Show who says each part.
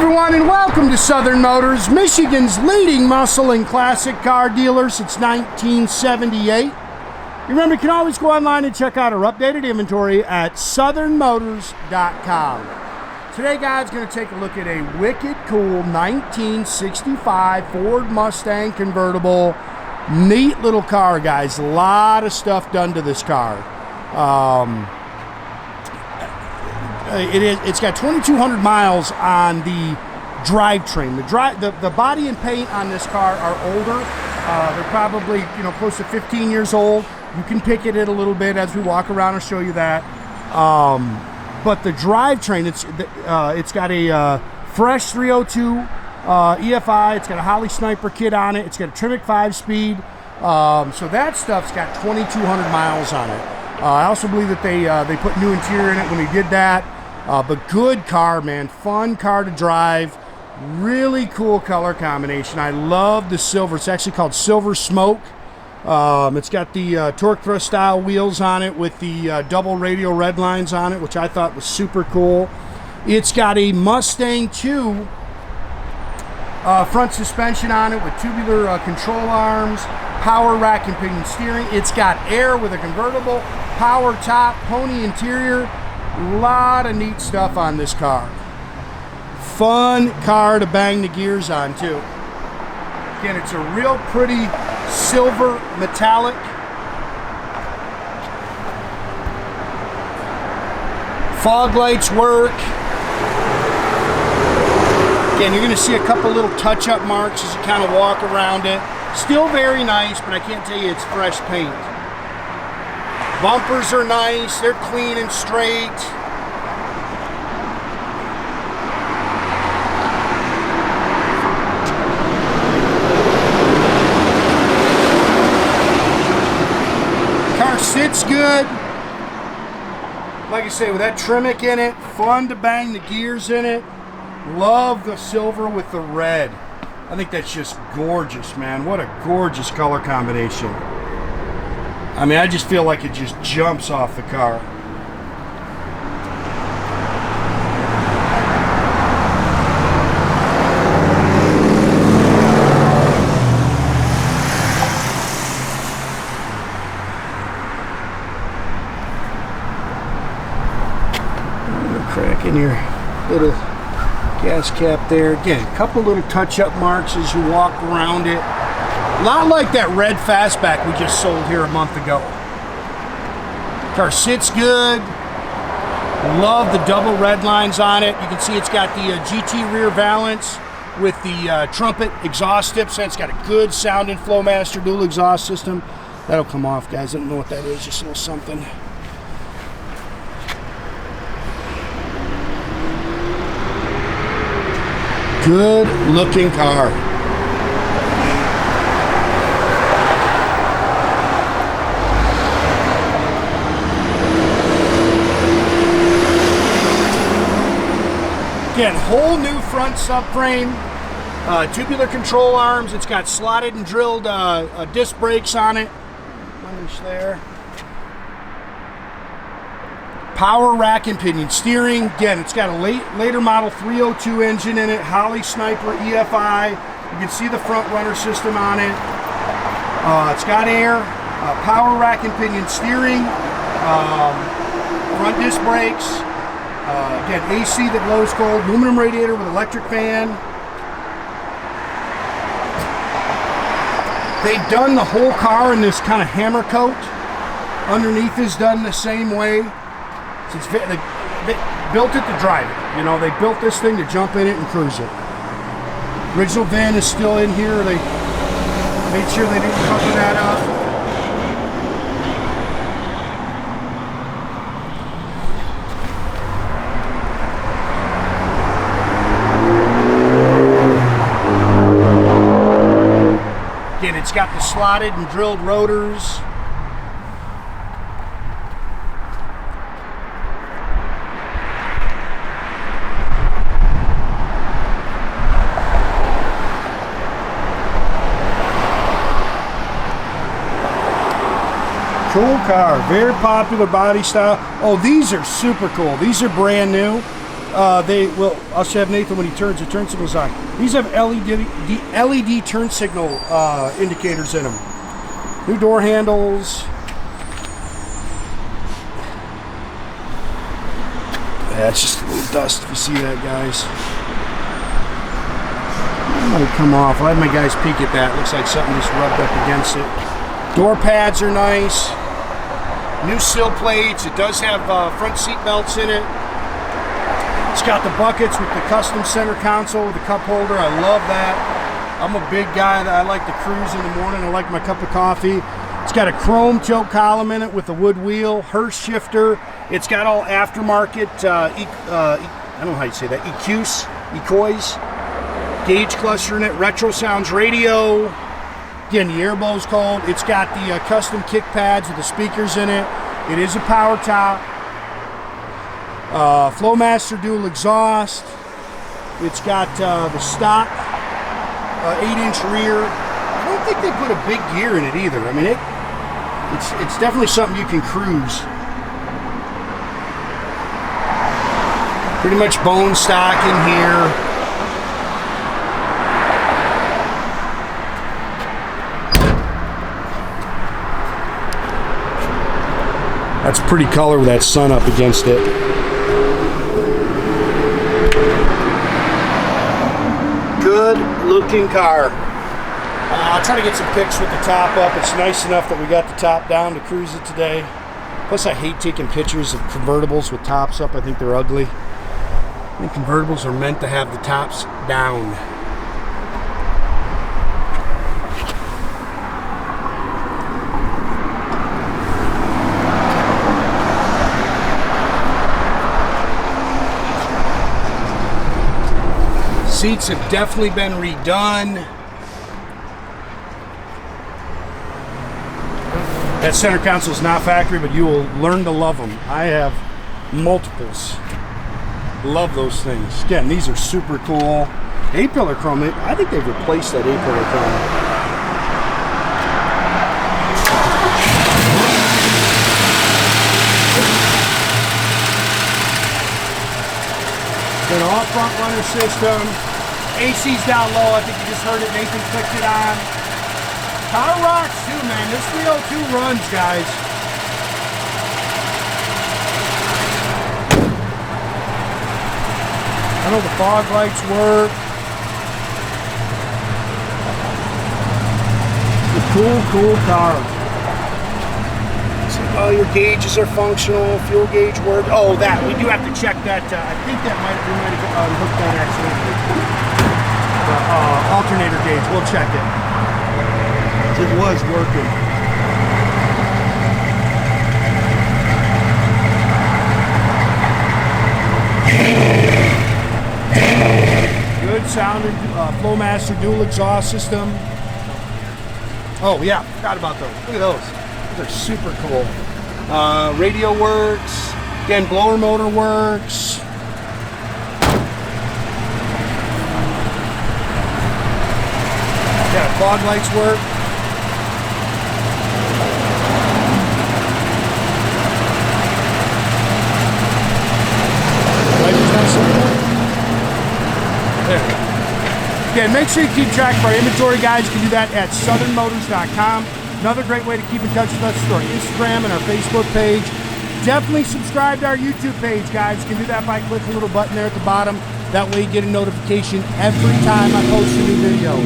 Speaker 1: everyone, and welcome to Southern Motors, Michigan's leading muscle and classic car dealer since 1978. Remember, you can always go online and check out our updated inventory at southernmotors.com. Today, guys, going to take a look at a wicked cool 1965 Ford Mustang convertible. Neat little car, guys. A lot of stuff done to this car. It's got 2,200 miles on the drivetrain. The body and paint on this car are older. They're probably close to 15 years old. You can pick at it a little bit as we walk around and show you that. But the drivetrain, it's got a fresh 302 EFI. It's got a Holley Sniper kit on it. It's got a Tremec 5-speed. So that stuff's got 2,200 miles on it. I also believe that they put new interior in it when they did that. But good car, man. Fun car to drive. Really cool color combination. I love the silver. It's actually called Silver Smoke. It's got the torque thrust style wheels on it with the double radial red lines on it, which I thought was super cool. It's got a Mustang II front suspension on it with tubular control arms, power rack and pinion steering. It's got air with a convertible, power top, pony interior. A lot of neat stuff on this car. Fun car to bang the gears on too. Again, it's a real pretty silver metallic. Fog lights work. Again, you're going to see a couple little touch-up marks as you kind of walk around it. Still very nice, but I can't tell you it's fresh paint. Bumpers are nice, they're clean and straight. Car sits good. Like I say, with that Tremec in it, fun to bang the gears in it. Love the silver with the red. I think that's just gorgeous, man. What a gorgeous color combination. I mean, I just feel like it just jumps off the car. Crack in your little gas cap there. Again, a couple little touch-up marks as you walk around it. A lot like that red fastback we just sold here a month ago. Car sits good. Love the double red lines on it. You can see it's got the GT rear valence with the trumpet exhaust tips. It's got a good sounding Flowmaster dual exhaust system. That'll come off, guys. I don't know what that is. Just a little something. Good looking car. Again, whole new front subframe, tubular control arms. It's got slotted and drilled disc brakes on it. Punch there. Power rack and pinion steering. Again, it's got a later model 302 engine in it, Holley Sniper EFI. You can see the front runner system on it. It's got air, power rack and pinion steering, front disc brakes. Again, AC that blows cold, aluminum radiator with electric fan. They've done the whole car in this kind of hammer coat. Underneath is done the same way. So they built it to drive it. They built this thing to jump in it and cruise it. Original van is still in here. They made sure they didn't cover that up. Again, it's got the slotted and drilled rotors. Cool car, very popular body style. Oh, these are super cool. These are brand new. I'll have Nathan when he turns, the turn signal's on. These have LED turn signal indicators in them. New door handles. Yeah, it's just a little dust if you see that, guys. Might come off. I'll have my guys peek at that. Looks like something just rubbed up against it. Door pads are nice. New sill plates. It does have front seat belts in it. It's got the buckets with the custom center console with the cup holder. I love that. I'm a big guy that I like to cruise in the morning. I like my cup of coffee. It's got a chrome tilt column in it with a wood wheel, Hurst shifter. It's got all aftermarket, I don't know how you say that, Equus gauge cluster in it, Retrosounds radio. Again, the air blow's cold. It's got the custom kick pads with the speakers in it. It is a power top. Flowmaster dual exhaust. It's got the stock 8-inch rear. I don't think they put a big gear in it either. I mean, it's definitely something you can cruise. Pretty much bone stock in here. That's pretty color with that sun up against it. Good looking car. I'll try to get some pics with the top up. It's nice enough that we got the top down to cruise it today. Plus I hate taking pictures of convertibles with tops up. I think they're ugly. I think convertibles are meant to have the tops down. Seats have definitely been redone. That center console is not factory, but you will learn to love them. I have multiples. Love those things. Again, these are super cool. A-pillar chrome. I think they've replaced that A-pillar chrome. Got an all front runner system. AC's down low. I think you just heard it. Nathan clicked it on. Car rocks too, man. This 302 runs, guys. I know the fog lights work. It's a cool car. So all your gauges are functional. Fuel gauge work. Oh, that we do have to check that. I think that we might have hooked that accidentally. Alternator gauge. We'll check it. It was working. Good sounding Flowmaster dual exhaust system. Oh yeah, forgot about those. Look at those. Those are super cool. Radio works. Again, blower motor works. Yeah, fog lights work. Again, make sure you keep track of our inventory, guys. You can do that at southernmotors.com. Another great way to keep in touch with us is our Instagram and our Facebook page. Definitely subscribe to our YouTube page, guys. You can do that by clicking the little button there at the bottom. That way you get a notification every time I post a new video.